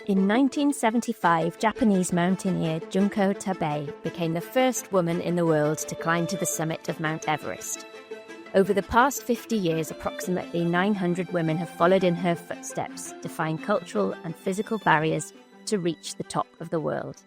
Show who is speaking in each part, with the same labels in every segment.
Speaker 1: In 1975, Japanese mountaineer Junko Tabei became the first woman in the world to climb to the summit of Mount Everest. Over the past 50 years, approximately 900 women have followed in her footsteps, defying cultural and physical barriers to reach the top of the world.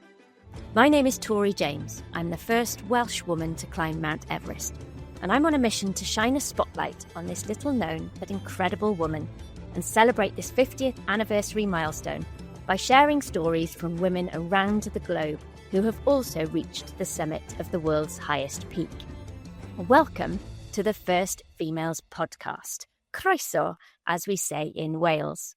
Speaker 1: My name is Tori James. I'm the first Welsh woman to climb Mount Everest, and I'm on a mission to shine a spotlight on this little-known but incredible woman and celebrate this 50th anniversary milestone by sharing stories from women around the globe who have also reached the summit of the world's highest peak. Welcome to the First Females podcast, Croeso, as we say in Wales.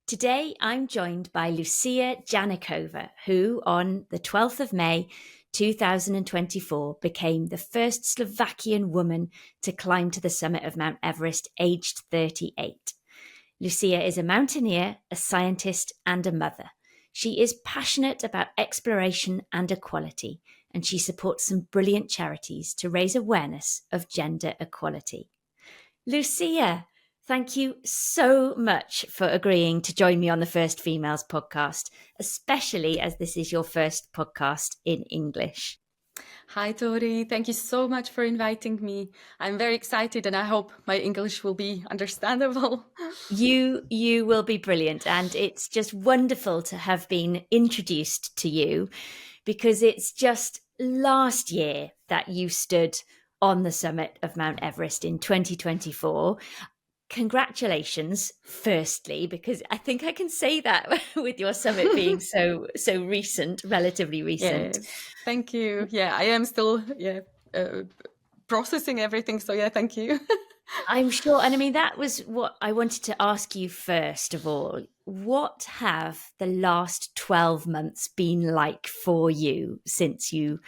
Speaker 1: Today, I'm joined by Lucia Janičová, who on the 12th of May 2024 became the first Slovakian woman to climb to the summit of Mount Everest, aged 38. Lucia is a mountaineer, a scientist, and a mother. She is passionate about exploration and equality, and she supports some brilliant charities to raise awareness of gender equality. Lucia, thank you so much for agreeing to join me on the First Females podcast, especially as this is your first podcast in English.
Speaker 2: Hi, Tori. Thank you so much for inviting me. I'm very excited and I hope my English will be understandable.
Speaker 1: You will be brilliant. And it's just wonderful to have been introduced to you because it's just last year that you stood on the summit of Mount Everest in 2024. Congratulations, firstly, because I think I can say that with your summit being so recent, relatively recent.
Speaker 2: Yes, thank you. Yeah, I am still processing everything. So yeah, thank you.
Speaker 1: I'm sure. And I mean, that was what I wanted to ask you first of all. What have the last 12 months been like for you since you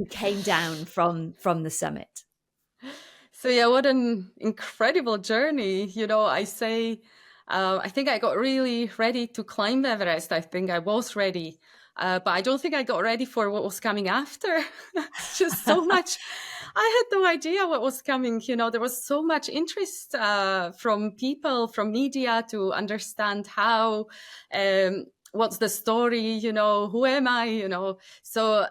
Speaker 1: came down from the summit?
Speaker 2: So yeah, what an incredible journey. You know, I think I got really ready to climb Everest. I think I was ready, but I don't think I got ready for what was coming after. Just so much. I had no idea what was coming. You know, there was so much interest from people, from media to understand how, what's the story, you know, who am I, you know. So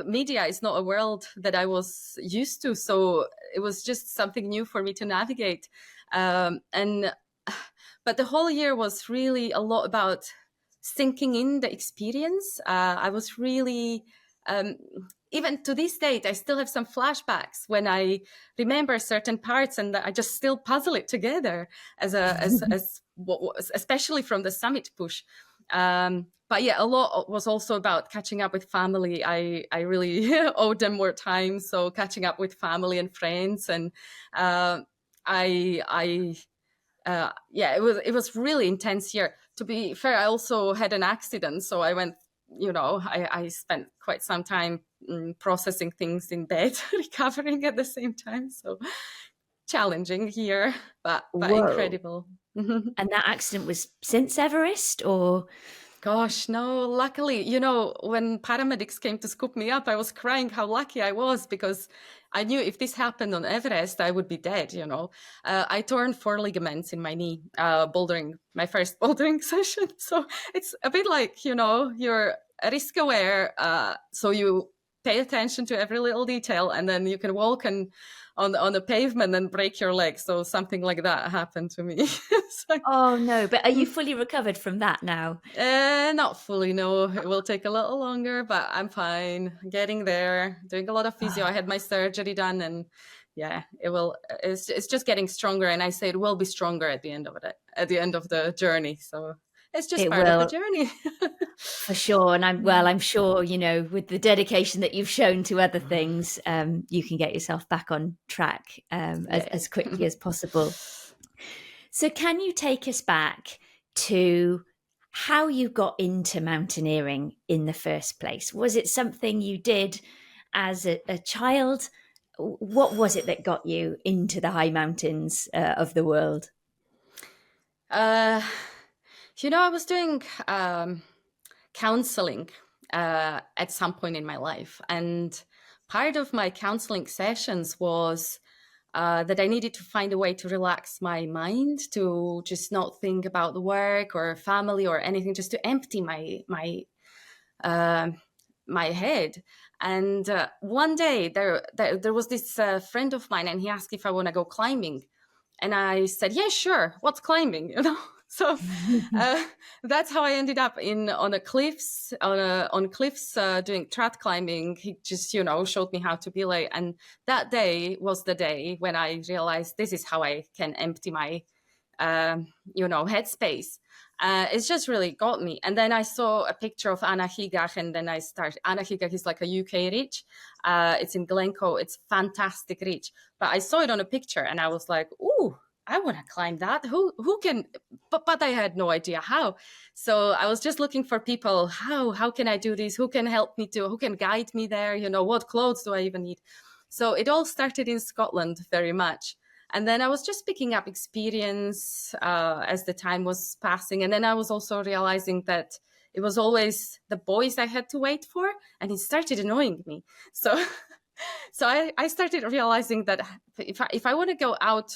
Speaker 2: media is not a world that I was used to. So it was just something new for me to navigate. But the whole year was really a lot about sinking in the experience. I was really, even to this date, I still have some flashbacks when I remember certain parts and I just still puzzle it together especially from the summit push. But yeah, a lot was also about catching up with family. I really owed them more time. So catching up with family and friends. And it was really intense year. To be fair, I also had an accident. So I went, you know, I spent quite some time processing things in bed, recovering at the same time. So challenging here, but incredible.
Speaker 1: And that accident was since Everest, or?
Speaker 2: Gosh, no, luckily, you know, when paramedics came to scoop me up, I was crying how lucky I was because I knew if this happened on Everest, I would be dead, you know. I torn 4 ligaments in my knee, my first bouldering session. So it's a bit like, you know, you're risk aware. So you pay attention to every little detail and then you can walk on the pavement and break your leg. So something like that happened to me.
Speaker 1: Oh no, but are you fully recovered from that now?
Speaker 2: Not fully, no. It will take a little longer, but I'm fine. Getting there, doing a lot of physio. I had my surgery done and yeah, it's just getting stronger. And I say it will be stronger at the end of it, at the end of the journey. So it's just part of the journey.
Speaker 1: For sure. And I'm sure, you know, with the dedication that you've shown to other things, you can get yourself back on track as quickly as possible. So can you take us back to how you got into mountaineering in the first place? Was it something you did as a child? What was it that got you into the high mountains of the world?
Speaker 2: You know, I was doing counseling at some point in my life. And part of my counseling sessions was that I needed to find a way to relax my mind, to just not think about the work or family or anything, just to empty my head. And one day there was this friend of mine, and he asked if I want to go climbing. And I said, yeah, sure. What's climbing? So that's how I ended up on cliffs doing trad climbing. He just, showed me how to belay. And that day was the day when I realized this is how I can empty my, headspace. It's just really got me. And then I saw a picture of Anahigach, and then I started. Anahigach is like a UK ridge. It's in Glencoe. It's fantastic ridge. But I saw it on a picture, and I was like, ooh, I want to climb that. Who can? But I had no idea how. So I was just looking for people. How can I do this? Who can help me who can guide me there? What clothes do I even need? So it all started in Scotland very much. And then I was just picking up experience as the time was passing. And then I was also realizing that it was always the boys I had to wait for, and it started annoying me. So I started realizing that if I want to go out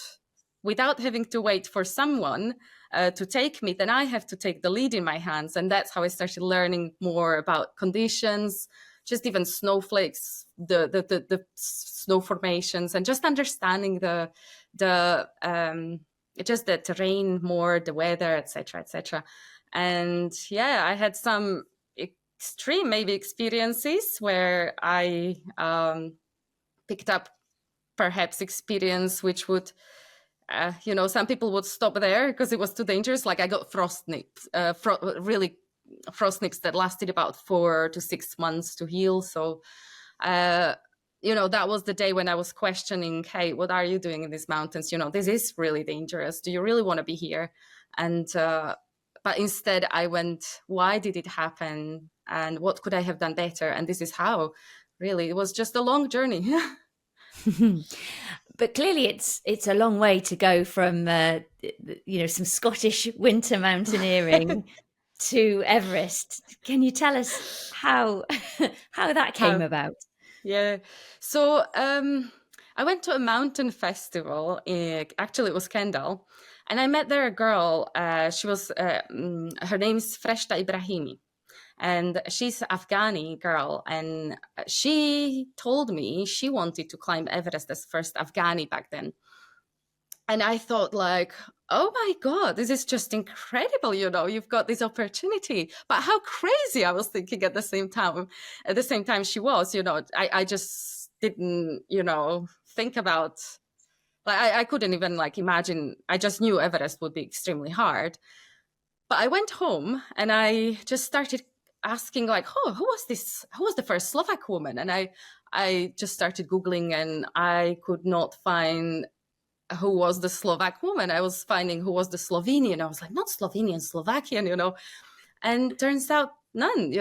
Speaker 2: without having to wait for someone to take me, then I have to take the lead in my hands. And that's how I started learning more about conditions, just even snowflakes, the snow formations, and just understanding just the terrain more, the weather, etc., etc. And yeah, I had some extreme maybe experiences where I picked up perhaps experience which would some people would stop there because it was too dangerous. Like I got frost nips, really frost nips that lasted about 4 to 6 months to heal. So that was the day when I was questioning, hey, what are you doing in these mountains? This is really dangerous. Do you really want to be here? And but instead I went, why did it happen? And what could I have done better? And this is how. Really, it was just a long journey.
Speaker 1: But clearly it's a long way to go from some Scottish winter mountaineering to Everest. Can you tell us how that came about?
Speaker 2: Yeah. So I went to a mountain festival. Actually, it was Kendal. And I met there a girl. She was, her name's Freshta Ibrahimi. And she's an Afghani girl. And she told me she wanted to climb Everest as first Afghani back then. And I thought like, oh my God, this is just incredible. You've got this opportunity. But how crazy, I was thinking at the same time she was, I just didn't, think about, like, I couldn't even imagine. I just knew Everest would be extremely hard. But I went home and I just started asking who was the first Slovak woman? And I just started Googling, and I could not find who was the Slovak woman. I was finding who was the Slovenian. I was like, not Slovenian, Slovakian, and turns out none,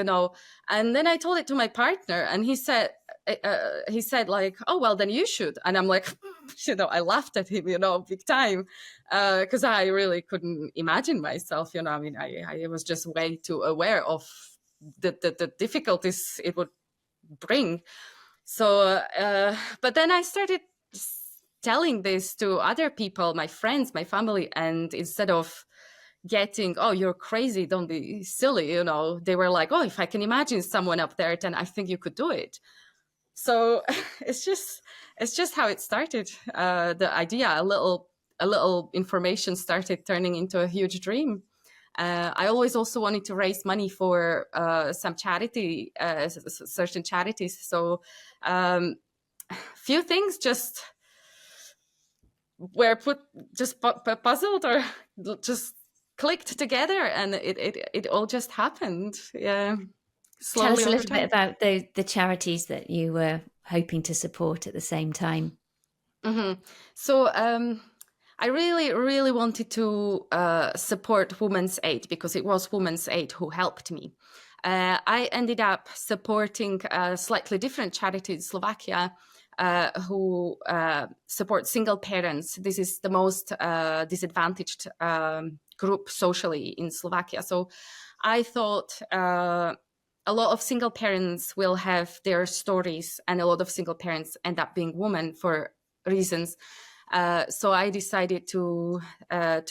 Speaker 2: And then I told it to my partner, and he said oh, well, then you should. And I'm like, I laughed at him, big time, because I really couldn't imagine myself, I was just way too aware of the difficulties it would bring. So, but then I started telling this to other people, my friends, my family, and instead of getting, oh, you're crazy, don't be silly, they were like, oh, if I can imagine someone up there, then I think you could do it. So it's just how it started. The idea, a little information started turning into a huge dream. I always also wanted to raise money for some charity, certain charities. So few things just were puzzled or just clicked together, and it all just happened. Yeah.
Speaker 1: Tell us a little bit about the charities that you were hoping to support at the same time.
Speaker 2: Mm-hmm. So I really, really wanted to support Women's Aid, because it was Women's Aid who helped me. I ended up supporting a slightly different charity in Slovakia who support single parents. This is the most disadvantaged group socially in Slovakia. So I thought a lot of single parents will have their stories, and a lot of single parents end up being women for reasons So I decided to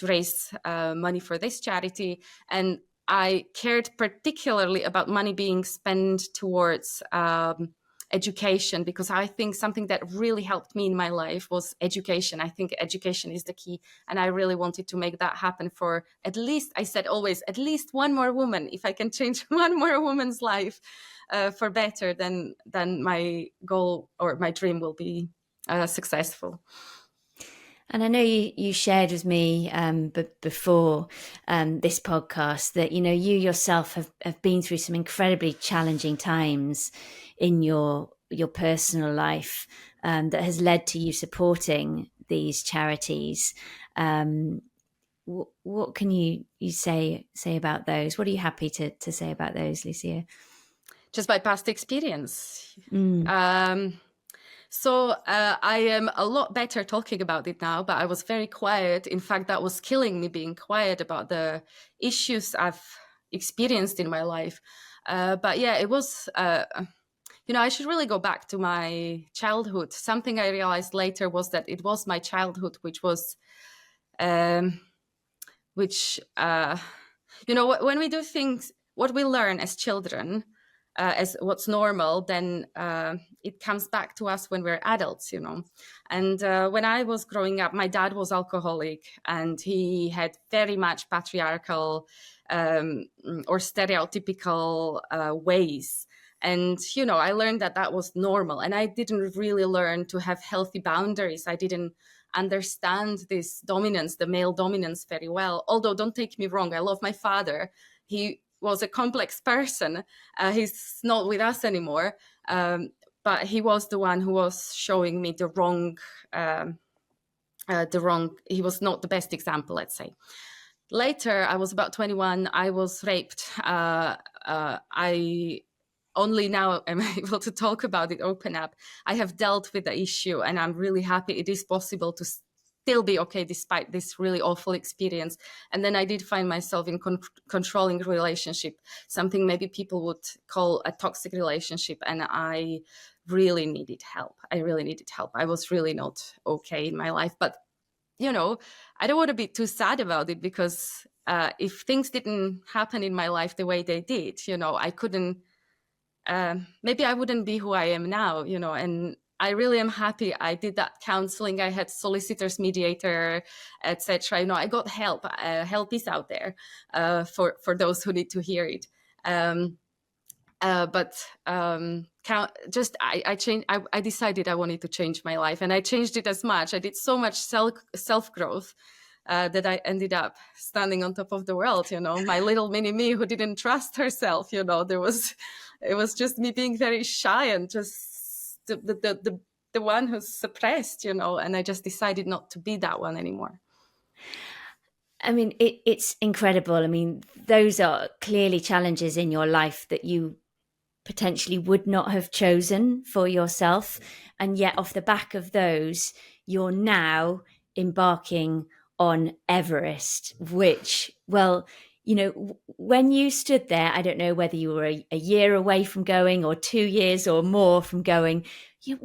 Speaker 2: raise money for this charity, and I cared particularly about money being spent towards education, because I think something that really helped me in my life was education. I think education is the key, and I really wanted to make that happen for at least, I said always, at least one more woman. If I can change one more woman's life for better, then my goal or my dream will be successful.
Speaker 1: And I know you shared with me before this podcast that, you yourself have been through some incredibly challenging times in your personal life that has led to you supporting these charities. What can you say about those? What are you happy to say about those, Lucia?
Speaker 2: Just by past experience. So I am a lot better talking about it now, but I was very quiet. In fact, that was killing me, being quiet about the issues I've experienced in my life. But yeah, it was, I should really go back to my childhood. Something I realized later was that it was my childhood, which was, when we do things, what we learn as children, as what's normal, then it comes back to us when we're adults, And when I was growing up, my dad was alcoholic, and he had very much patriarchal or stereotypical ways. And, I learned that was normal, and I didn't really learn to have healthy boundaries. I didn't understand this dominance, the male dominance, very well. Although, don't take me wrong, I love my father. He was a complex person. He's not with us anymore, but he was the one who was showing me the wrong. He was not the best example, let's say. Later, I was about 21. I was raped. I only now am able to talk about it, open up. I have dealt with the issue, and I'm really happy it is possible to still be okay despite this really awful experience. And then I did find myself in controlling relationship, something maybe people would call a toxic relationship, and I really needed help. I was really not okay in my life, but I don't want to be too sad about it, because if things didn't happen in my life the way they did, I couldn't, maybe I wouldn't be who I am now, and I really am happy I did that counseling. I had solicitors, mediator, etc. I got help. Help is out there for those who need to hear it. I changed. I decided I wanted to change my life, and I changed it as much. I did so much self growth that I ended up standing on top of the world. My little mini me who didn't trust herself. It was just me being very shy and just the one who's suppressed. And I just decided not to be that one anymore.
Speaker 1: I mean, it's incredible. I mean, those are clearly challenges in your life that you potentially would not have chosen for yourself. And yet off the back of those, you're now embarking on Everest, which, well, when you stood there, I don't know whether you were a year away from going or 2 years or more from going,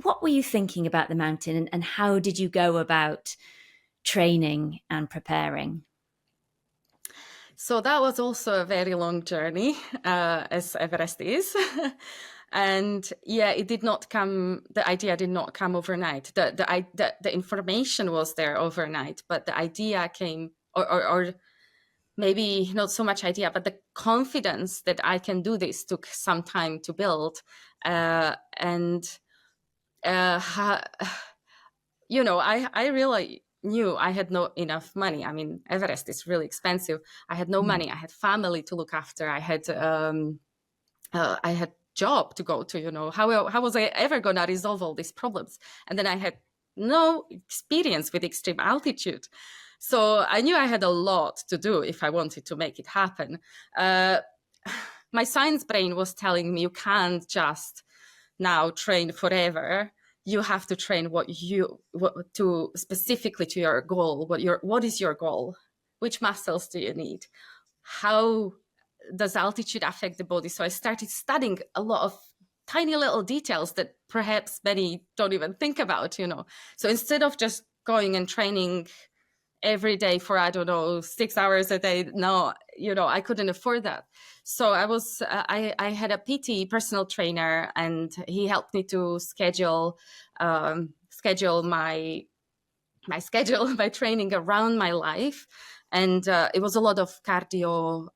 Speaker 1: what were you thinking about the mountain, and how did you go about training and preparing?
Speaker 2: So that was also a very long journey, as Everest is. And yeah, it did not come, the idea did not come overnight. The information was there overnight, but the idea came, or maybe not so much idea, but the confidence that I can do this took some time to build. I really knew I had not enough money. I mean, Everest is really expensive. I had no money. I had family to look after. I had job to go to. How was I ever gonna resolve all these problems? And then I had no experience with extreme altitude. So I knew I had a lot to do if I wanted to make it happen. My science brain was telling me, you can't just now train forever. You have to train specifically to your goal. What is your goal? Which muscles do you need? How does altitude affect the body? So I started studying a lot of tiny little details that perhaps many don't even think about, So instead of just going and training every day for, I don't know, 6 hours a day. No, I couldn't afford that. So I had a PT personal trainer, and he helped me to schedule my schedule, my training around my life. And it was a lot of cardio.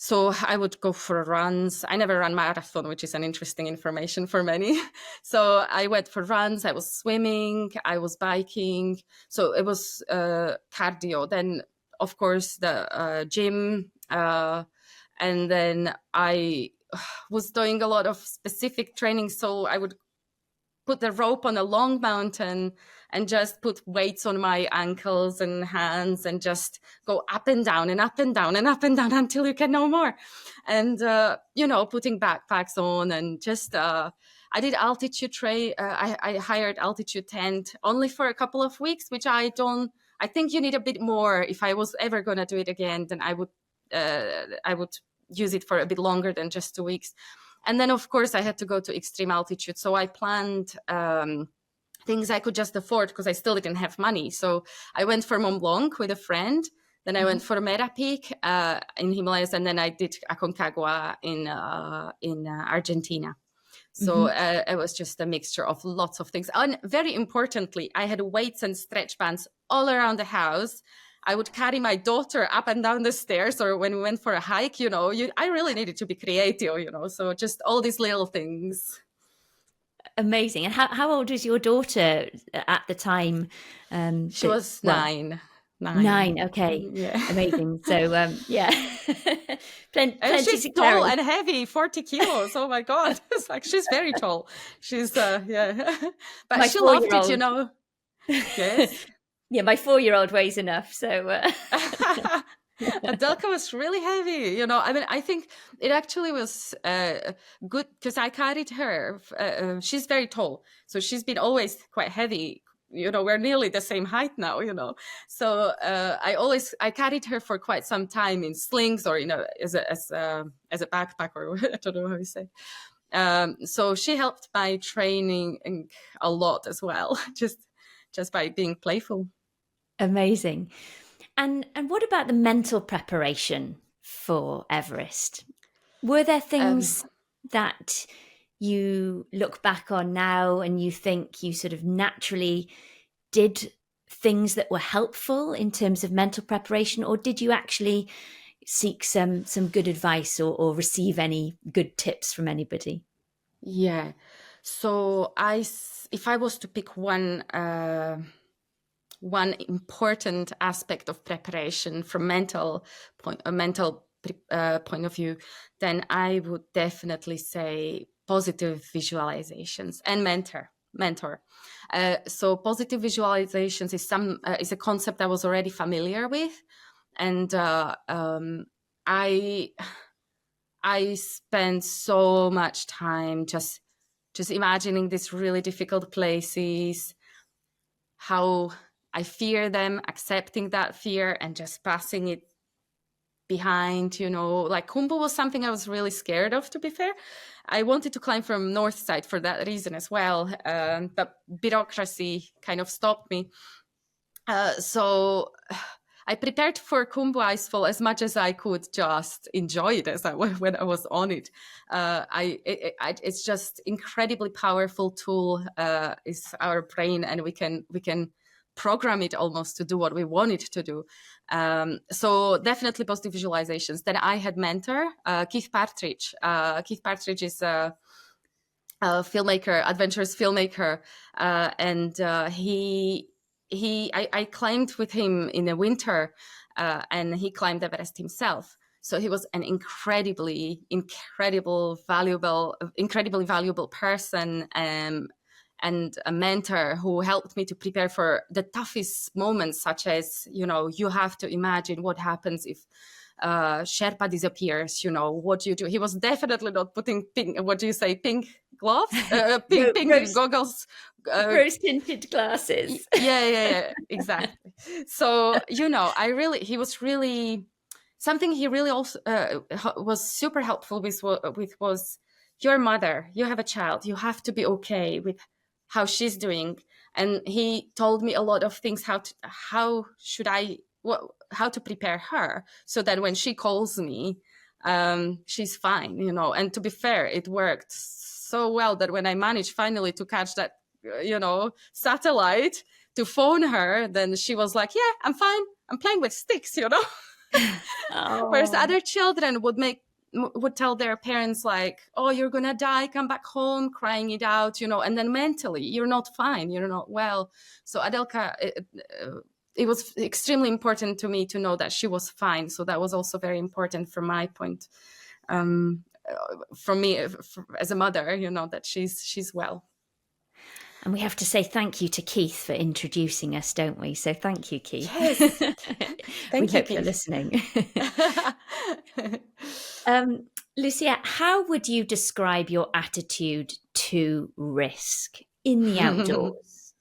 Speaker 2: So I would go for runs. I never ran marathon, which is an interesting information for many. So I went for runs. I was swimming. I was biking. So it was cardio. Then, of course, the gym. And then I was doing a lot of specific training. So I would put the rope on a long mountain and just put weights on my ankles and hands and just go up and down and up and down and up and down until you can no more. And, putting backpacks on and just, I did altitude I hired altitude tent only for a couple of weeks, which I think you need a bit more. If I was ever going to do it again, then I would use it for a bit longer than just 2 weeks. And then, of course, I had to go to extreme altitude. So I planned things I could just afford because I still didn't have money. So I went for Mont Blanc with a friend. Then I went for Mera Peak in Himalayas. And then I did Aconcagua in Argentina. So it was just a mixture of lots of things. And very importantly, I had weights and stretch bands all around the house. I would carry my daughter up and down the stairs, or when we went for a hike, I really needed to be creative, so just all these little things.
Speaker 1: Amazing. And how old was your daughter at the time?
Speaker 2: She was 9.
Speaker 1: 9. Okay.
Speaker 2: Yeah.
Speaker 1: Amazing. So, yeah.
Speaker 2: And she's tall and heavy, 40 kilos. Oh my God. It's like, she's very tall. She's, yeah. But she loved it, Yes.
Speaker 1: Yeah, my 4-year-old weighs enough, so...
Speaker 2: Adelka was really heavy, I think it actually was good because I carried her. She's very tall, so she's been always quite heavy. We're nearly the same height now, So I carried her for quite some time in slings or, as a backpack, or I don't know how you say. So she helped my training a lot as well, just by being playful.
Speaker 1: Amazing. And what about the mental preparation for Everest? Were there things that you look back on now and you think you sort of naturally did things that were helpful in terms of mental preparation, or did you actually seek some good advice or receive any good tips from anybody?
Speaker 2: Yeah. So if I was to pick one important aspect of preparation from mental point of view, then I would definitely say positive visualizations and mentor. So positive visualizations is a concept I was already familiar with, and I spent so much time just imagining these really difficult places, how I fear them, accepting that fear and just passing it behind, like Khumbu was something I was really scared of, to be fair. I wanted to climb from north side for that reason as well. But bureaucracy kind of stopped me. So I prepared for Khumbu Icefall as much as I could, just enjoy it when I was on it. It's just incredibly powerful tool, is our brain, and we can program it almost to do what we want it to do. So definitely positive visualizations. Then I had mentor, Keith Partridge. Keith Partridge is a filmmaker, adventurous filmmaker, and I climbed with him in the winter, and he climbed Everest himself. So he was an incredibly valuable person, and a mentor who helped me to prepare for the toughest moments, such as, you have to imagine what happens if Sherpa disappears, what do you do? He was definitely not putting pink gloves? Pink goggles.
Speaker 1: Rose-tinted glasses.
Speaker 2: Yeah, exactly. So, he was really, something he really also was super helpful with was your mother. You have a child. You have to be okay with how she's doing. And he told me a lot of things, how to prepare her so that when she calls me, she's fine, you know. And to be fair, it worked so well that when I managed finally to catch that, satellite to phone her, then she was like, yeah, I'm fine. I'm playing with sticks, you know. Whereas
Speaker 1: Oh.
Speaker 2: other children would tell their parents like, oh, you're gonna die, come back home, crying it out, you know, and then mentally you're not fine, you're not well. So Adelka, it was extremely important to me to know that she was fine. So that was also very important from my point, from me as a mother, you know, that she's well.
Speaker 1: And we have to say thank you to Keith for introducing us, don't we? So thank you, Keith.
Speaker 2: Yes.
Speaker 1: We
Speaker 2: Thank you,
Speaker 1: hope you're
Speaker 2: Keith.
Speaker 1: listening. Lucia, how would you describe your attitude to risk in the outdoors?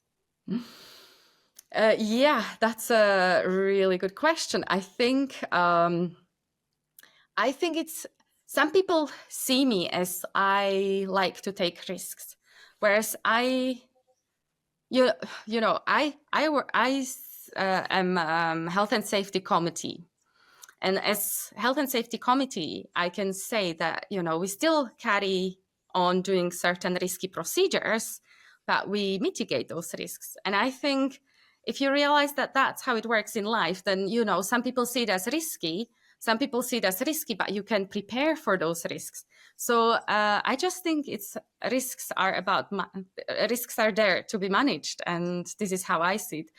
Speaker 2: Yeah, that's a really good question. I think it's, some people see me as I like to take risks, whereas I am health and safety committee. And as health and safety committee, I can say that, you know, we still carry on doing certain risky procedures, but we mitigate those risks. And I think if you realize that that's how it works in life, then, you know, some people see it as risky, some people see it as risky, but you can prepare for those risks. So I just think risks are there to be managed, and this is how I see it.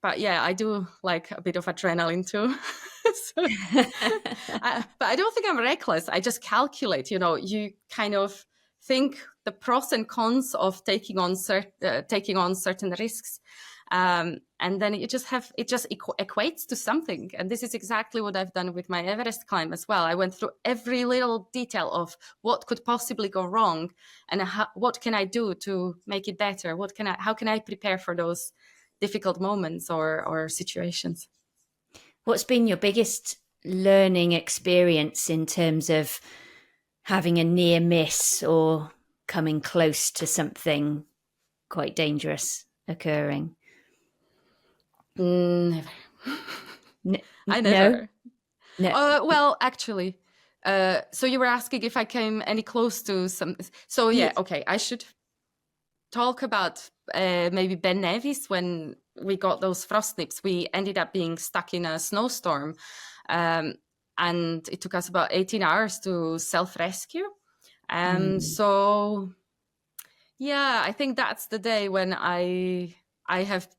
Speaker 2: But yeah, I do like a bit of adrenaline too. But I don't think I'm reckless. I just calculate, you know, you kind of think the pros and cons of taking on certain risks. And then it just equates to something. And this is exactly what I've done with my Everest climb as well. I went through every little detail of what could possibly go wrong and what can I do to make it better? How can I prepare for those difficult moments or situations?
Speaker 1: What's been your biggest learning experience in terms of having a near miss or coming close to something quite dangerous occurring?
Speaker 2: Never. I
Speaker 1: never.
Speaker 2: No. Well, actually, so you were asking if I came any close to some. So yeah, okay, I should talk about maybe Ben Nevis. When we got those frost nips, we ended up being stuck in a snowstorm, and it took us about 18 hours to self-rescue. And so, yeah, I think that's the day when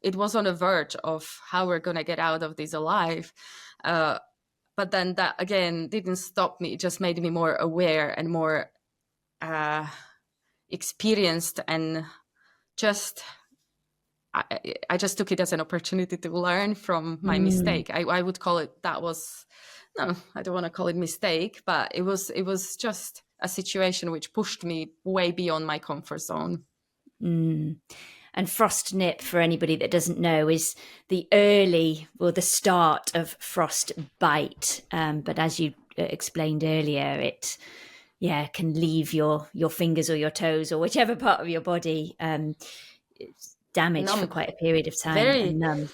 Speaker 2: it was on the verge of how we're going to get out of this alive. But then that, again, didn't stop me. It just made me more aware and more experienced, and I just took it as an opportunity to learn from my mistake. I would call it, no, I don't want to call it mistake, but it was just a situation which pushed me way beyond my comfort zone.
Speaker 1: And frost nip, for anybody that doesn't know, is the start of frost bite. But as you explained earlier, it can leave your fingers or your toes or whichever part of your body damaged
Speaker 2: Numb.
Speaker 1: for quite a period of time.
Speaker 2: Very,
Speaker 1: and numb.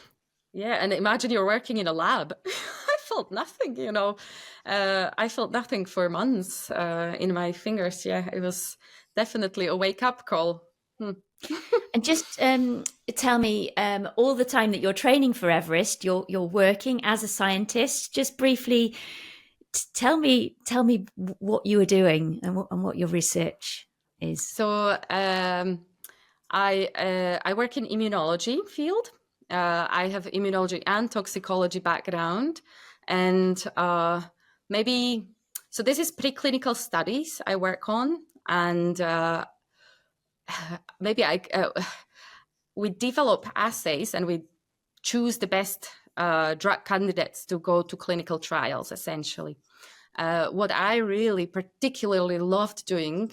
Speaker 2: Yeah, and imagine you're working in a lab. I felt nothing, you know. I felt nothing for months in my fingers. Yeah, it was definitely a wake-up call.
Speaker 1: And just tell me, all the time that you're training for Everest, you're working as a scientist. Just briefly, tell me what you were doing and what your research is.
Speaker 2: So I work in immunology field. I have immunology and toxicology background, and so this is preclinical studies I work on, and we develop assays and we choose the best drug candidates to go to clinical trials, essentially. What I really particularly love doing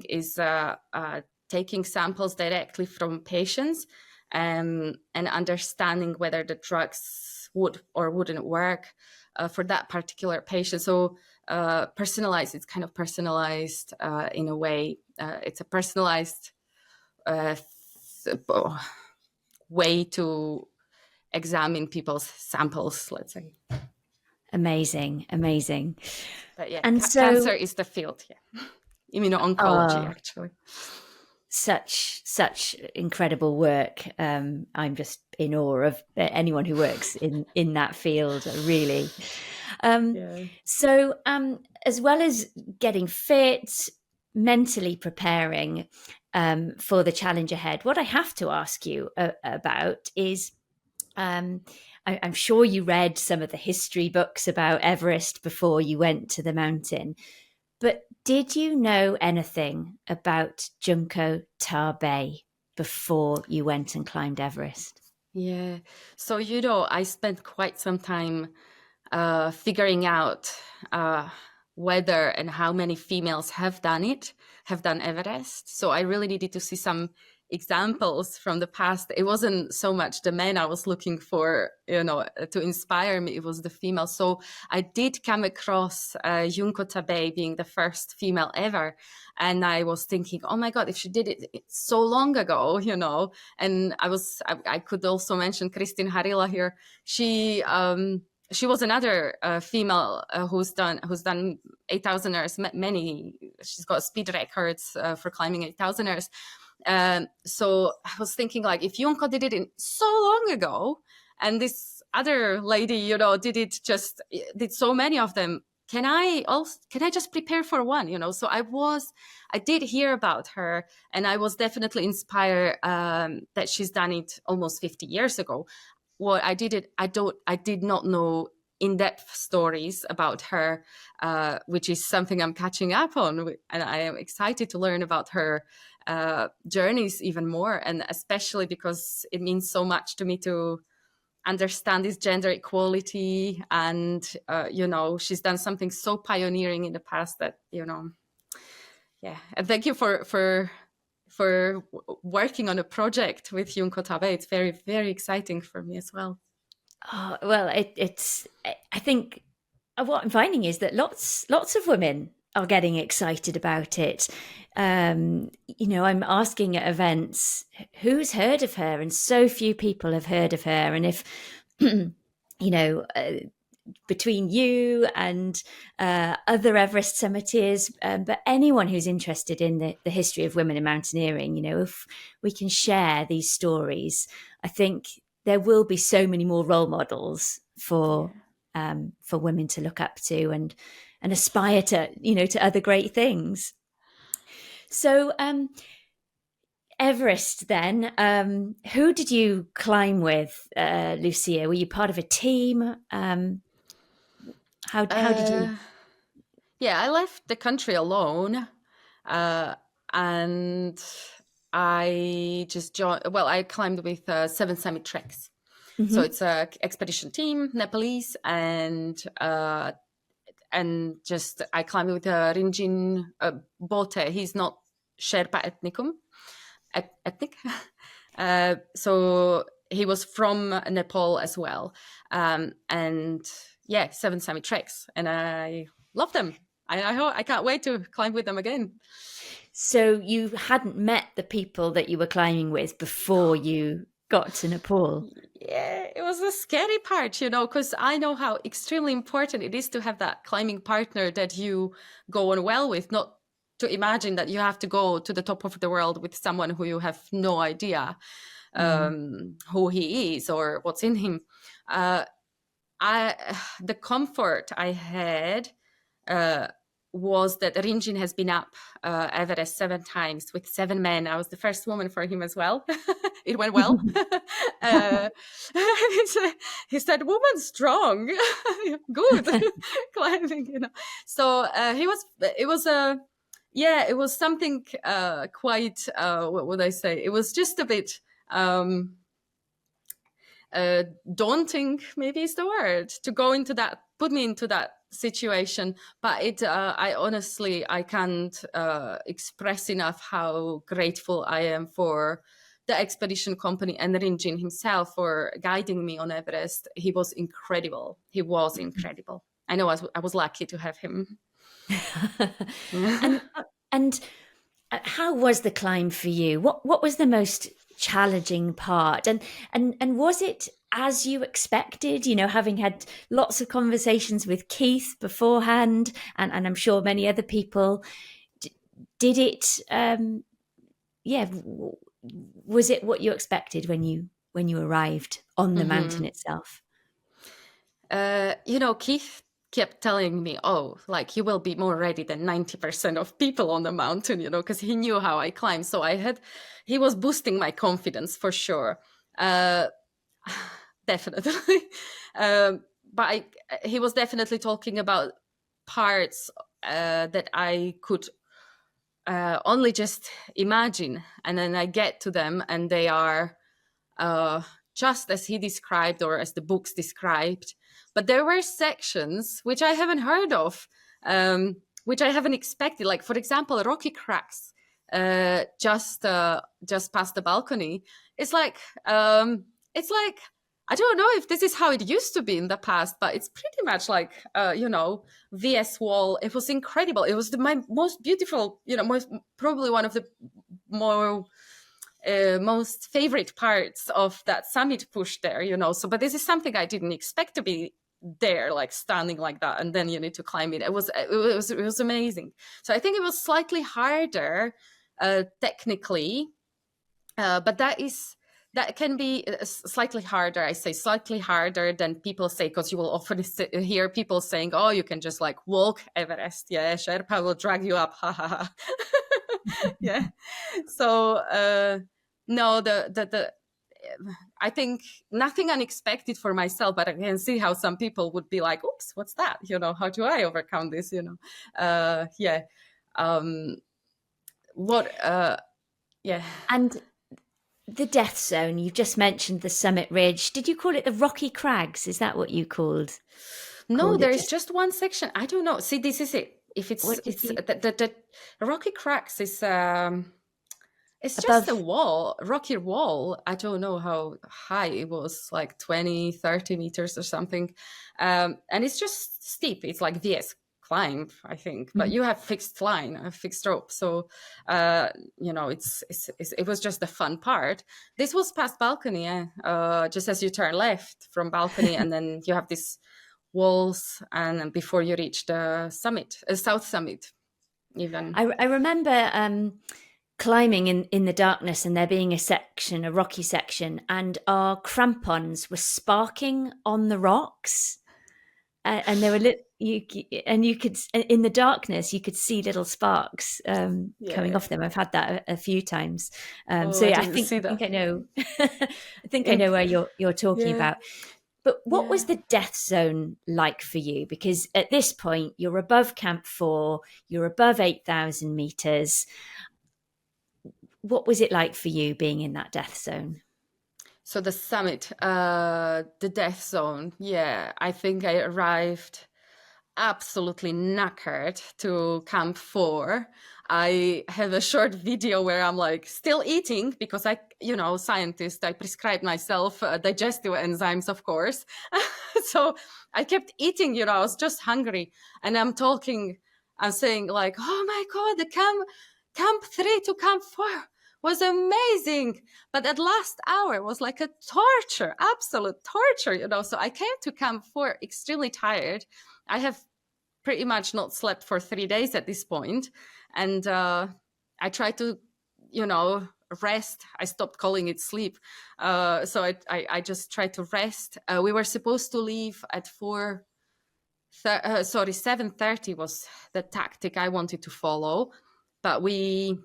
Speaker 2: is taking samples directly from patients and understanding whether the drugs would or wouldn't work for that particular patient. So it's kind of personalized in a way. It's a personalized way to examine people's samples, let's say.
Speaker 1: Amazing.
Speaker 2: But yeah,
Speaker 1: And so,
Speaker 2: cancer is the field. Yeah, immuno-oncology, actually.
Speaker 1: Such incredible work. I'm just in awe of anyone who works in that field, really. So, as well as getting fit, mentally preparing for the challenge ahead, what I have to ask you about is, I'm sure you read some of the history books about Everest before you went to the mountain. But did you know anything about Junko Tabei before you went and climbed Everest?
Speaker 2: Yeah. So, I spent quite some time figuring out whether and how many females have done Everest. So I really needed to see some examples from the past. It wasn't so much the men I was looking for, to inspire me. It was the females. So I did come across Junko Tabei being the first female ever. And I was thinking, oh my God, if she did it so long ago, and I could also mention Kristin Harila here. She was another female who's done 8,000ers. She's got speed records for climbing 8,000ers. So I was thinking, like, if Junko did it so long ago, and this other lady, did so many of them, can I just prepare for one? So I did hear about her, and I was definitely inspired that she's done it almost 50 years ago. What I did not know in-depth stories about her, which is something I'm catching up on, and I am excited to learn about her journeys even more, and especially because it means so much to me to understand this gender equality, and she's done something so pioneering in the past that yeah. And thank you for working on a project with Junko Tabei. It's very, very exciting for me as well.
Speaker 1: Oh, well, it's. I think what I'm finding is that lots of women are getting excited about it. I'm asking at events, who's heard of her, and so few people have heard of her. And if between you and other Everest summiteers, but anyone who's interested in the history of women in mountaineering, if we can share these stories, I think there will be so many more role models for women to look up to and aspire to, to other great things. So Everest then, who did you climb with, Lucia? Were you part of a team? How did you?
Speaker 2: Yeah, I left the country alone, and I just joined. Well, I climbed with Seven Summit Treks, so it's a expedition team, Nepalese, and just I climbed with Rinjin Bote. He's not Sherpa ethnic, so he was from Nepal as well, and yeah, Seven Summit Treks, and I love them. I can't wait to climb with them again.
Speaker 1: So you hadn't met the people that you were climbing with before you got to Nepal?
Speaker 2: Yeah, it was the scary part, because I know how extremely important it is to have that climbing partner that you go on well with, not to imagine that you have to go to the top of the world with someone who you have no idea who he is or what's in him. The comfort I had was that Rinjin has been up Everest 7 times with 7 men. I was the first woman for him as well. It went well. He said, "Woman strong, good climbing." So it was something quite. What would I say? It was just a bit. Daunting, maybe is the word, to go into that, put me into that situation. But I can't express enough how grateful I am for the expedition company and Rinjin himself for guiding me on Everest. He was incredible. I know I was lucky to have him.
Speaker 1: And how was the climb for you? What was the most challenging part. And was it as you expected, you know, having had lots of conversations with Keith beforehand, and I'm sure many other people, did it, was it what you expected when you arrived on the mountain itself?
Speaker 2: You know, Keith kept telling me, oh, like you will be more ready than 90% of people on the mountain, you know, because he knew how I climb. So he was boosting my confidence for sure. Definitely. But he was definitely talking about parts that I could only just imagine. And then I get to them and they are just as he described or as the books described. But there were sections which I haven't heard of, which I haven't expected. Like, for example, rocky cracks just past the balcony. It's like I don't know if this is how it used to be in the past, but it's pretty much like VS wall. It was incredible. It was my most beautiful, probably one of the most favorite parts of that summit push there, So, but this is something I didn't expect to be there, like standing like that, and then you need to climb it. It was amazing. So I think it was slightly harder technically, but that can be slightly harder. I say slightly harder than people say, because you will often hear people saying, "Oh, you can just like walk Everest, yeah, Sherpa will drag you up, ha ha ha." Yeah. So no, I think nothing unexpected for myself, but I can see how some people would be like, "Oops, what's that? How do I overcome this?" Yeah. Yeah.
Speaker 1: And the death zone, you've just mentioned the summit ridge. Did you call it the Rocky Crags? Is that what you called?
Speaker 2: No, there is just one section. I don't know. See, this is it. If it's the Rocky Crags is it's just a wall, rocky wall. I don't know how high it was, like 20, 30 meters or something. And it's just steep. It's like VS climb, I think, but you have fixed line, a fixed rope. So, it was just the fun part. This was past balcony, just as you turn left from balcony, and then you have these walls, and before you reach the summit, South Summit, even.
Speaker 1: I remember climbing in the darkness, and there being a rocky section, and our crampons were sparking on the rocks, and they were you could, in the darkness, you could see little sparks coming off them. I've had that a few times. I think I know. I think I know where you're talking about. But what was the death zone like for you? Because at this point, you're above Camp 4, you're above 8,000 meters. What was it like for you being in that death zone?
Speaker 2: So the summit, the death zone. Yeah, I think I arrived absolutely knackered to Camp 4. I have a short video where I'm like still eating, because scientist, I prescribed myself digestive enzymes, of course. So I kept eating, I was just hungry. And I'm saying like, oh my God, the Camp 3 to Camp 4 was amazing. But that last hour was like a torture, absolute torture, So I came to Camp 4 extremely tired. I have pretty much not slept for 3 days at this point. And I tried to, rest. I stopped calling it sleep. So I just tried to rest. We were supposed to leave at 7:30 was the tactic I wanted to follow. But we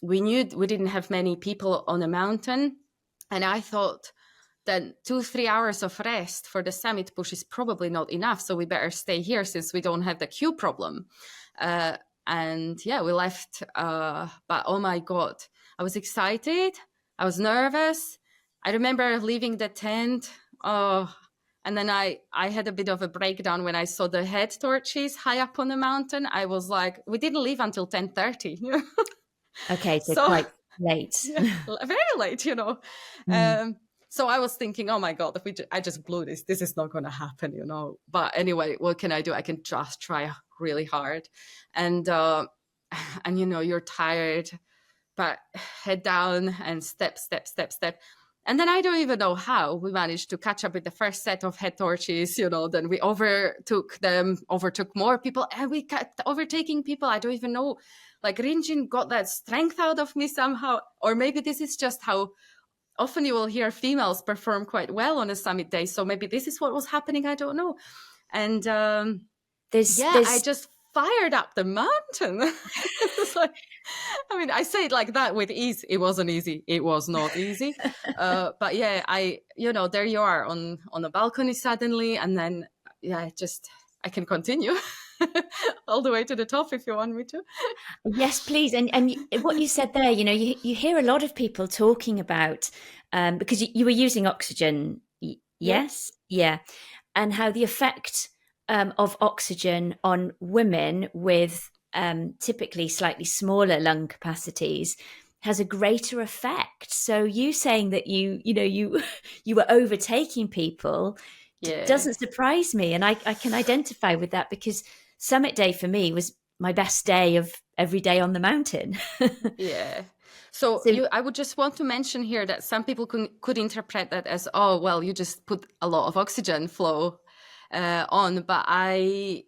Speaker 2: knew we didn't have many people on the mountain. And I thought that 2-3 hours of rest for the summit push is probably not enough. So we better stay here since we don't have the queue problem. And yeah, we left. But oh my God, I was excited. I was nervous. I remember leaving the tent. And then I had a bit of a breakdown when I saw the head torches high up on the mountain. I was like, we didn't leave until 10:30.
Speaker 1: Okay, so quite late.
Speaker 2: Very late, So I was thinking, oh my God, I just blew this. This is not going to happen, But anyway, what can I do? I can just try really hard. And you're tired. but head down and step. And then I don't even know how we managed to catch up with the first set of head torches, then we overtook more people, and we kept overtaking people. I don't even know, like Rinjin got that strength out of me somehow, or maybe this is just how often you will hear females perform quite well on a summit day. So maybe this is what was happening. I don't know. And I just fired up the mountain. It's like, I mean, I say it like that with ease. It wasn't easy. It was not easy. But yeah, there you are on a balcony suddenly. And then, I can continue all the way to the top if you want me to.
Speaker 1: Yes, please. And what you said there, you hear a lot of people talking about, because you were using oxygen. Yes. Yeah. And how the effect of oxygen on women with typically slightly smaller lung capacities has a greater effect. So you saying that you were overtaking people doesn't surprise me, and I can identify with that, because summit day for me was my best day of every day on the mountain.
Speaker 2: Yeah. So I would just want to mention here that some people could interpret that as, oh, well, you just put a lot of oxygen flow on, but I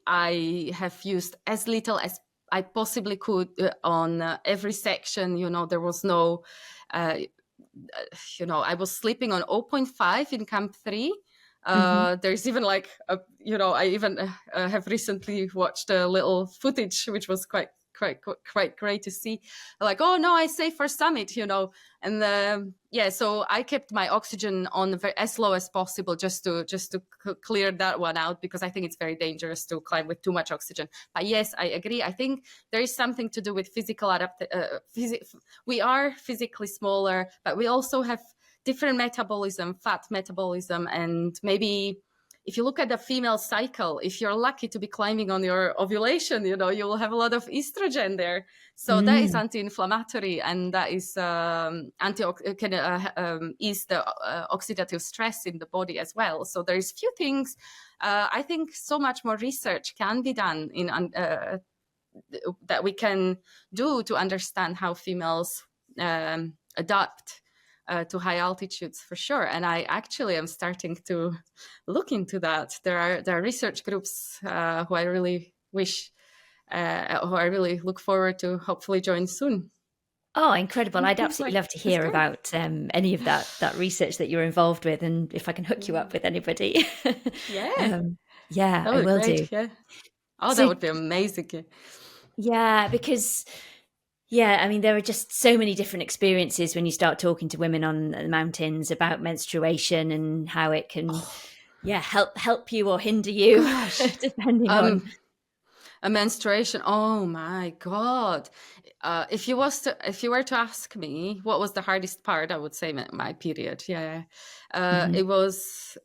Speaker 2: have used as little as I possibly could on every section. There was no, I was sleeping on 0.5 in Camp 3. There's even I even have recently watched a little footage, which was quite great to see. Like, oh no, I say for summit, and so I kept my oxygen on as low as possible, just to clear that one out, because I think it's very dangerous to climb with too much oxygen. But yes, I agree. I think there is something to do with physical we are physically smaller, but we also have different metabolism, fat metabolism, and maybe if you look at the female cycle, if you're lucky to be climbing on your ovulation, you will have a lot of estrogen there. So that is anti-inflammatory, and that is can ease the oxidative stress in the body as well. So there's few things. I think so much more research can be done that we can do to understand how females adapt to high altitudes, for sure. And I actually am starting to look into that. There are research groups who I really look forward to hopefully join soon.
Speaker 1: Oh, incredible. I'd absolutely love to hear about any of that research that you're involved with, and if I can hook you up with anybody.
Speaker 2: Yeah.
Speaker 1: I will do.
Speaker 2: Yeah. Oh, that would be amazing.
Speaker 1: Yeah, because I mean, there are just so many different experiences when you start talking to women on the mountains about menstruation and how it can, help you or hinder you, depending on
Speaker 2: a menstruation. Oh my God! If you were to ask me what was the hardest part, I would say my period. Yeah, it was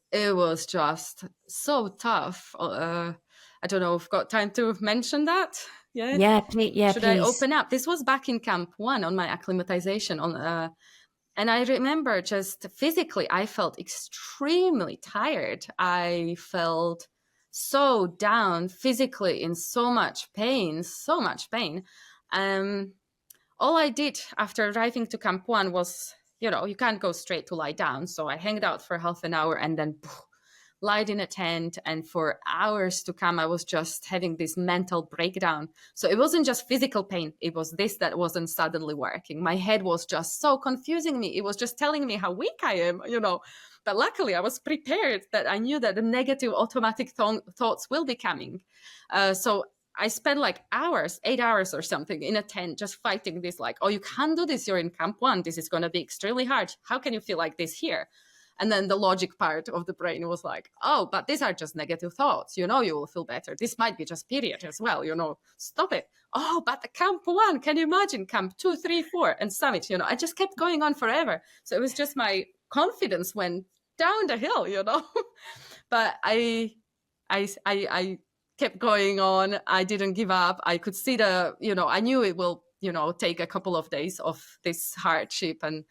Speaker 2: just so tough. I don't know if I've got time to mention that.
Speaker 1: Yeah, please.
Speaker 2: Should I open up? This was back in Camp 1 on my acclimatization and I remember just physically, I felt extremely tired. I felt so down physically, in so much pain. All I did after arriving to Camp 1 was, you can't go straight to lie down. So I hanged out for half an hour and then lied in a tent, and for hours to come I was just having this mental breakdown. So it wasn't just physical pain, it was this that wasn't suddenly working. My head was just so confusing me. It was just telling me how weak I am, but luckily I was prepared, that I knew that the negative automatic thoughts will be coming. So I spent 8 hours or something in a tent just fighting this, oh, you can't do this, you're in Camp 1, this is going to be extremely hard, how can you feel like this here? And then the logic part of the brain was like, oh, but these are just negative thoughts. You will feel better. This might be just period as well. Stop it. Oh, but the Camp 1, can you imagine? Camp 2, 3, 4, and summit. I just kept going on forever. So it was just my confidence went down the hill. But I kept going on. I didn't give up. I could see I knew it will, take a couple of days of this hardship, and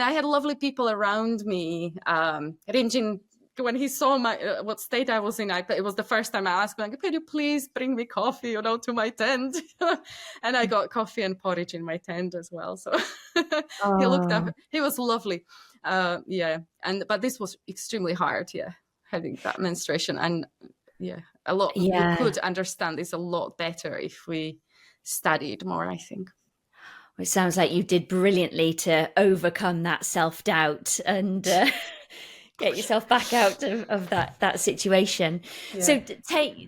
Speaker 2: I had lovely people around me. Rinjin when he saw my what state I was in, it was the first time I asked him, like, could you please bring me coffee, to my tent? And I got coffee and porridge in my tent as well. So he looked up. He was lovely. But this was extremely hard. Yeah, having that menstruation, and a lot. We could understand this a lot better if we studied more, I think.
Speaker 1: It sounds like you did brilliantly to overcome that self-doubt and get yourself back out of that situation. Yeah. So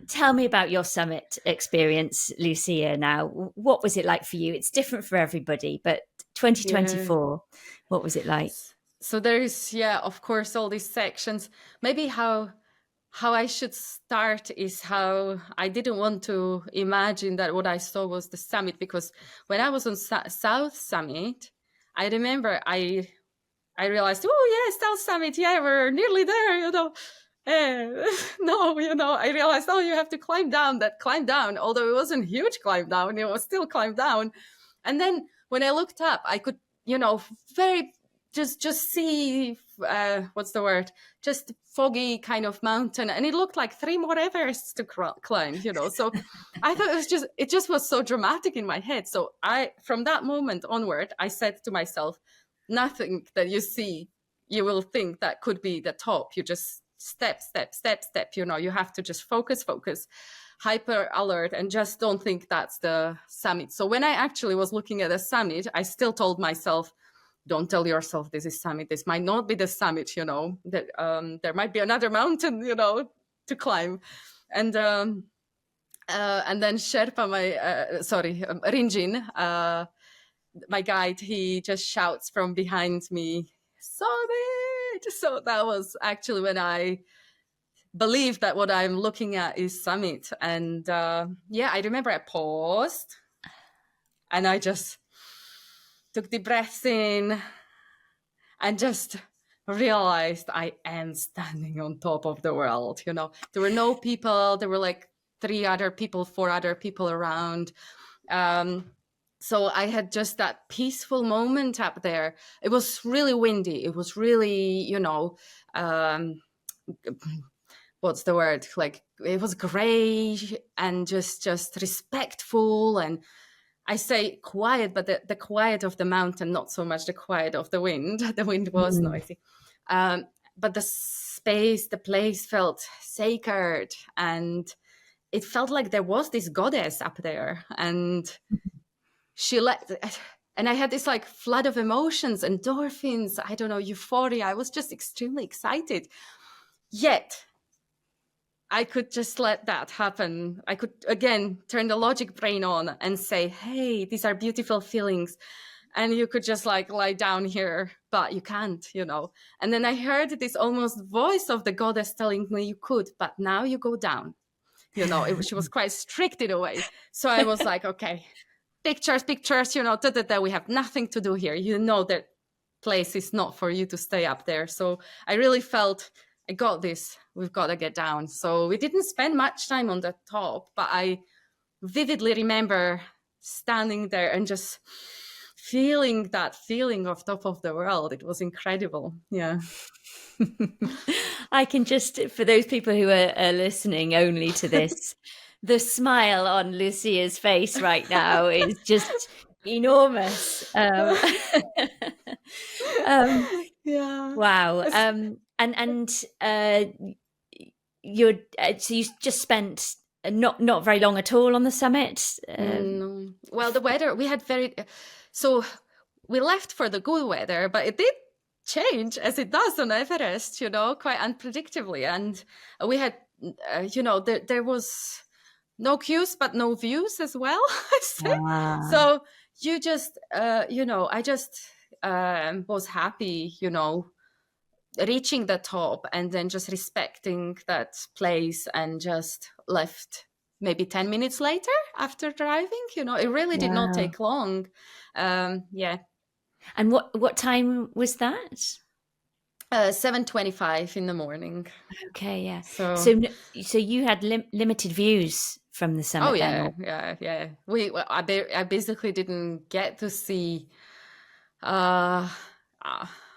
Speaker 1: tell me about your summit experience, Lucia, now. What was it like for you? It's different for everybody, but 2024, what was it like?
Speaker 2: So there is, of course, all these sections. Maybe how I should start is how I didn't want to imagine that what I saw was the summit, because when I was on South Summit, I remember I realized, South Summit, we're nearly there, No, I realized, you have to climb down, although it wasn't a huge climb down, it was still climb down. And then when I looked up, I could, very just see, what's the word? Just foggy kind of mountain. And it looked like 3 more Everests to climb, So I thought it just was so dramatic in my head. So from that moment onward, I said to myself, nothing that you see, you will think that could be the top. You just step. You have to just focus, hyper alert, and just don't think that's the summit. So when I actually was looking at the summit, I still told myself, don't tell yourself this is summit. This might not be the summit, that there might be another mountain, to climb. And then Sherpa, Rinjin, my guide, he just shouts from behind me, summit! So that was actually when I believed that what I'm looking at is summit. And I remember I paused and I just took the breaths in and just realized I am standing on top of the world. There were no people. There were like 4 other people around. So I had just that peaceful moment up there. It was really windy. It was really, what's the word? Like, it was gray and just respectful. And I say quiet, but the quiet of the mountain, not so much the quiet of the wind. The wind was noisy. But the place felt sacred, and it felt like there was this goddess up there, and and I had this like flood of emotions, endorphins, I don't know, euphoria. I was just extremely excited. Yet I could just let that happen. I could, again, turn the logic brain on and say, hey, these are beautiful feelings. And you could just like lie down here, but you can't, And then I heard this almost voice of the goddess telling me you could, but now you go down. She was quite strict in a way. So I was like, okay, pictures, we have nothing to do here. That place is not for you to stay up there. So I really felt, I got this. We've got to get down. So we didn't spend much time on the top, but I vividly remember standing there and just feeling that feeling of top of the world. It was incredible. Yeah.
Speaker 1: I can just, for those people who are listening only to this, the smile on Lucia's face right now is just enormous. Wow. So you just spent not very long at all on the summit.
Speaker 2: No. Well, the weather, we had so we left for the good weather, but it did change as it does on Everest, quite unpredictably. And we had, there was no queues, but no views as well, I say. So you just, I just was happy, reaching the top and then just respecting that place and just left maybe 10 minutes later after driving. It really did not take long.
Speaker 1: And what time was that?
Speaker 2: 7:25 in the morning.
Speaker 1: Okay, yeah. So you had limited views from the summit.
Speaker 2: Oh yeah, yeah. I basically didn't get to see.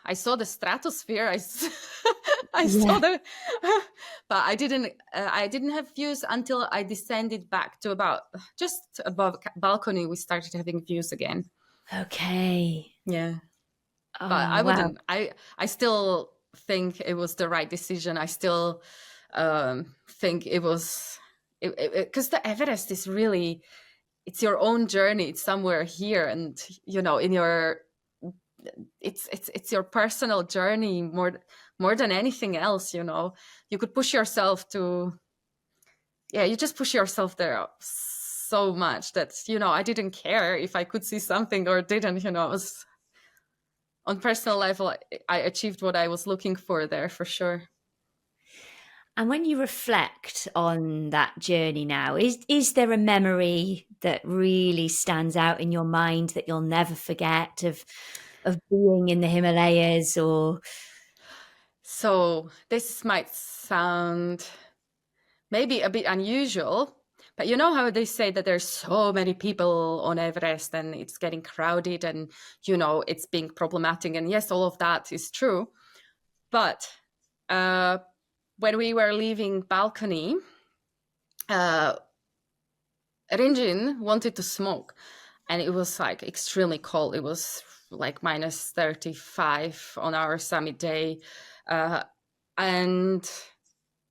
Speaker 2: I saw the stratosphere. I saw the, but I didn't have views until I descended back to about just above balcony. We started having views again.
Speaker 1: Okay.
Speaker 2: Yeah.
Speaker 1: Oh,
Speaker 2: But I
Speaker 1: wow.
Speaker 2: wouldn't. I still think it was the right decision. I still think it was, because the Everest is really, it's your own journey. It's somewhere here, and in your, it's your personal journey more than anything else. You could push yourself to, you just push yourself there so much that I didn't care if I could see something or didn't. It was, on personal level, I achieved what I was looking for there, for sure.
Speaker 1: And when you reflect on that journey now, is there a memory that really stands out in your mind that you'll never forget of being in the Himalayas? Or
Speaker 2: so this might sound maybe a bit unusual, but you know how they say that there's so many people on Everest and it's getting crowded and, it's being problematic. And yes, all of that is true. But when we were leaving balcony, Rinjin wanted to smoke, and it was like extremely cold. It was like minus 35 on our summit day. And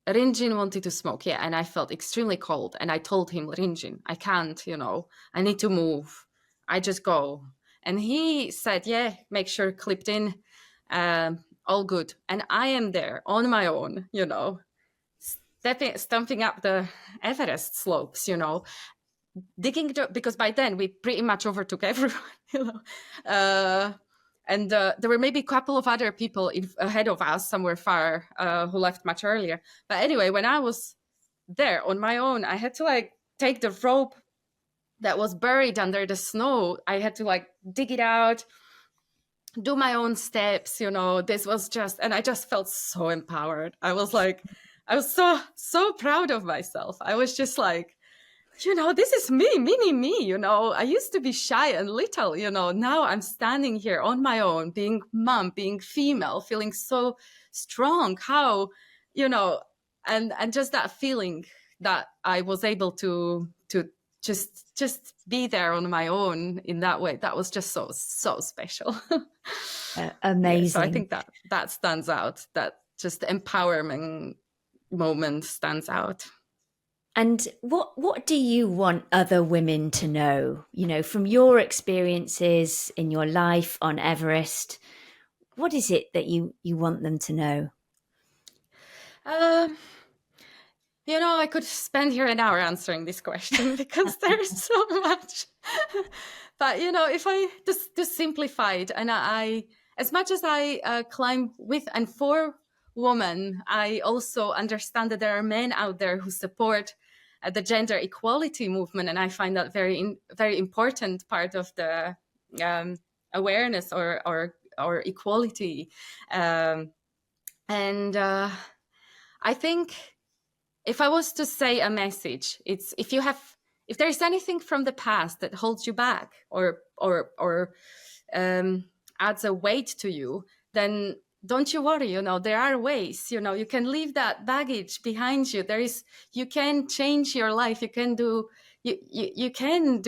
Speaker 2: Rinjin wanted to smoke, and I felt extremely cold. And I told him, Rinjin, I can't, I need to move. I just go. And he said, yeah, make sure clipped in, all good. And I am there on my own, stumping up the Everest slopes, digging, because by then we pretty much overtook everyone, and there were maybe a couple of other people ahead of us somewhere far, who left much earlier. But anyway, when I was there on my own, I had to take the rope that was buried under the snow. I had to dig it out, do my own steps. This was just, and I just felt so empowered. I was so proud of myself. I was just this is me, mini me, I used to be shy and little, now I'm standing here on my own, being mom, being female, feeling so strong, how, and just that feeling that I was able to just be there on my own in that way. That was just so special.
Speaker 1: Amazing.
Speaker 2: So I think that stands out, that just the empowerment moment stands out.
Speaker 1: And what do you want other women to know, from your experiences in your life on Everest? What is it that you want them to know?
Speaker 2: I could spend here an hour answering this question because there's so much. But, if I just simplify it, and I as much as I climb with and for women, I also understand that there are men out there who support the gender equality movement. And I find that very important part of the awareness or equality. And I think if I was to say a message, it's if there's anything from the past that holds you back or adds a weight to you, then don't you worry, there are ways, you can leave that baggage behind you. You can change your life. You can do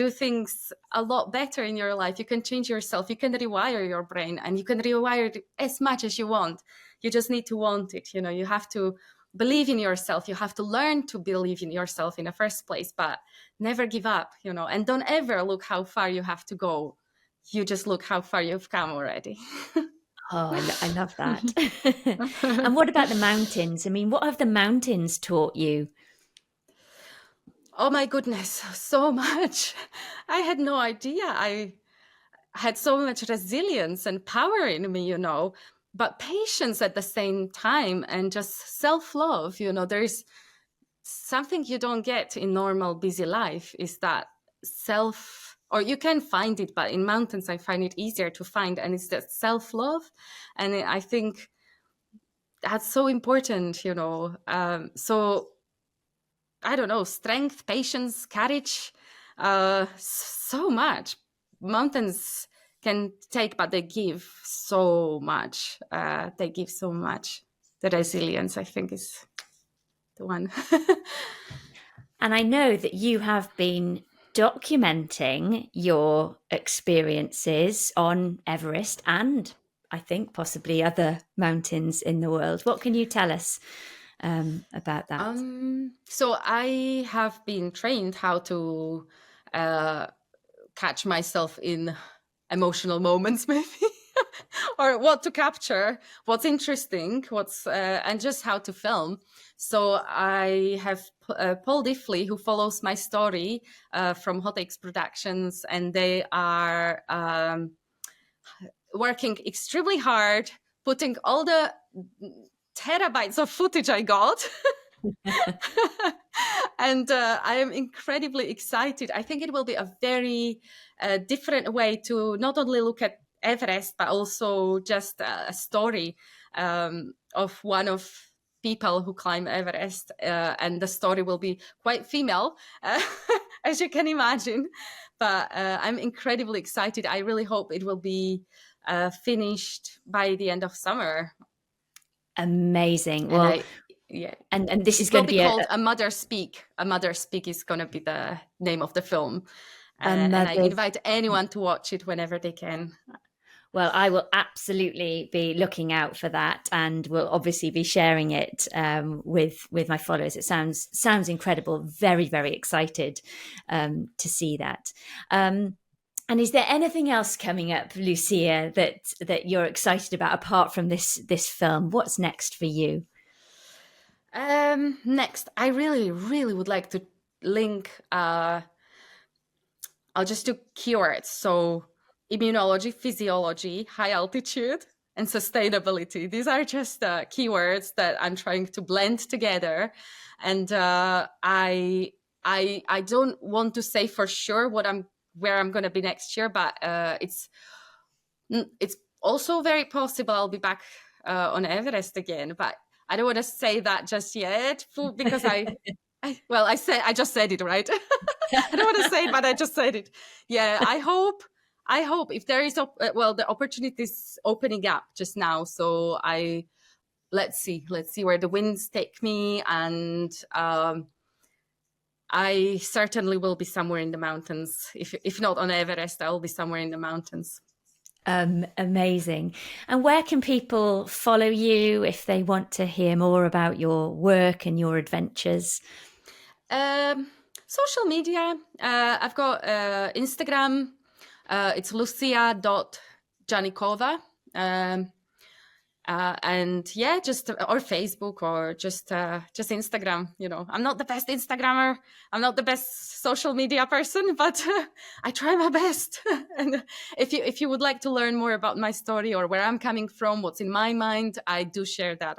Speaker 2: things a lot better in your life. You can change yourself. You can rewire your brain, and you can rewire it as much as you want. You just need to want it. You have to believe in yourself. You have to learn to believe in yourself in the first place, but never give up, and don't ever look how far you have to go. You just look how far you've come already.
Speaker 1: Oh, I love that. And what about the mountains? I mean, what have the mountains taught you?
Speaker 2: Oh my goodness, so much. I had no idea. I had so much resilience and power in me, but patience at the same time, and just self-love. There's something you don't get in normal busy life, is that or you can find it, but in mountains I find it easier to find, and it's that self-love. And I think that's so important, so I don't know, strength, patience, courage, so much. Mountains can take, but they give so much. They give so much. The resilience, I think, is the one.
Speaker 1: And I know that you have been documenting your experiences on Everest and I think possibly other mountains in the world. What can you tell us about that?
Speaker 2: So I have been trained how to catch myself in emotional moments, maybe, or what to capture, what's interesting, and just how to film. So I have Paul Diffley, who follows my story from Hot X Productions, and they are working extremely hard, putting all the terabytes of footage I got. And I am incredibly excited. I think it will be a very different way to not only look at Everest, but also just a story of one of people who climb Everest. And the story will be quite female, as you can imagine. But I'm incredibly excited. I really hope it will be finished by the end of summer.
Speaker 1: Amazing. Well, and this is going to be
Speaker 2: called A Mother Speak. A Mother Speak is going to be the name of the film. And I invite anyone to watch it whenever they can.
Speaker 1: Well, I will absolutely be looking out for that, and will obviously be sharing it with my followers. It sounds incredible. Very, very excited to see that. And is there anything else coming up, Lucia, that you're excited about apart from this film? What's next for you?
Speaker 2: Next, I really, really would like to link. I'll just do keywords. So immunology, physiology, high altitude, and sustainability. These are just keywords that I'm trying to blend together. And I don't want to say for sure where I'm going to be next year, but it's also very possible I'll be back on Everest again. But I don't want to say that just yet because I just said it, right? I don't want to say it, but I just said it. Yeah, I hope if there is the opportunity is opening up just now. So let's see where the winds take me, and I certainly will be somewhere in the mountains. If not on Everest, I'll be somewhere in the mountains.
Speaker 1: Amazing. And where can people follow you if they want to hear more about your work and your adventures?
Speaker 2: Social media. I've got Instagram. It's lucia.janikova. And yeah, just or Facebook or just Instagram. You know, I'm not the best Instagrammer. I'm not the best social media person, but I try my best. And if you would like to learn more about my story or where I'm coming from, what's in my mind, I do share that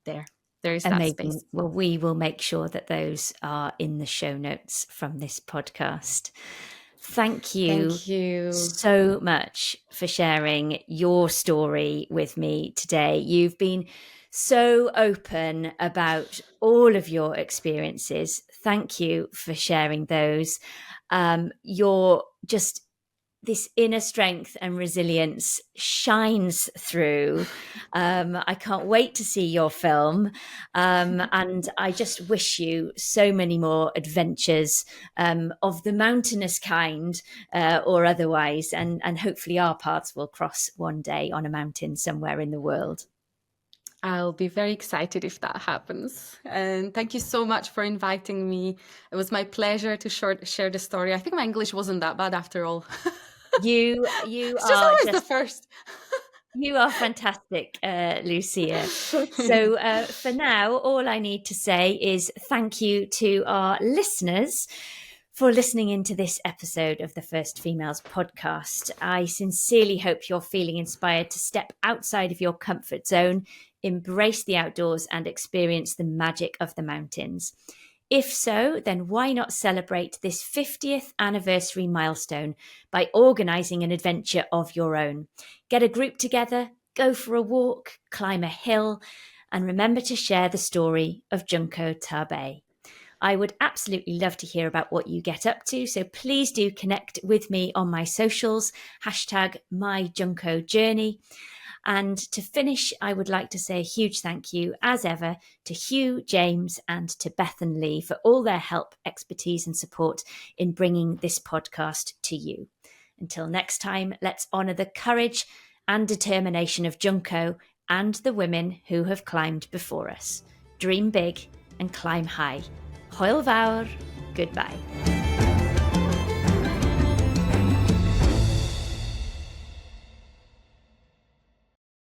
Speaker 2: there. There is
Speaker 1: amazing.
Speaker 2: That space.
Speaker 1: Well, we will make sure that those are in the show notes from this podcast. Thank you so much for sharing your story with me today. You've been so open about all of your experiences. Thank you for sharing those. You're just this inner strength and resilience shines through. I can't wait to see your film. And I just wish you so many more adventures of the mountainous kind or otherwise. And hopefully our paths will cross one day on a mountain somewhere in the world.
Speaker 2: I'll be very excited if that happens. And thank you so much for inviting me. It was my pleasure to share the story. I think my English wasn't that bad after all.
Speaker 1: You
Speaker 2: it's just always the first.
Speaker 1: You are fantastic, Lucia. So for now, all I need to say is thank you to our listeners for listening into this episode of the First Females podcast. I sincerely hope you're feeling inspired to step outside of your comfort zone, embrace the outdoors, and experience the magic of the mountains. If so, then why not celebrate this 50th anniversary milestone by organising an adventure of your own? Get a group together, go for a walk, climb a hill, and remember to share the story of Junko Tabé. I would absolutely love to hear about what you get up to, so please do connect with me on my socials, #myjuncojourney. And to finish, I would like to say a huge thank you, as ever, to Hugh, James, and to Beth and Lee for all their help, expertise, and support in bringing this podcast to you. Until next time, let's honour the courage and determination of Junco and the women who have climbed before us. Dream big and climb high. Hwyl fawr, goodbye.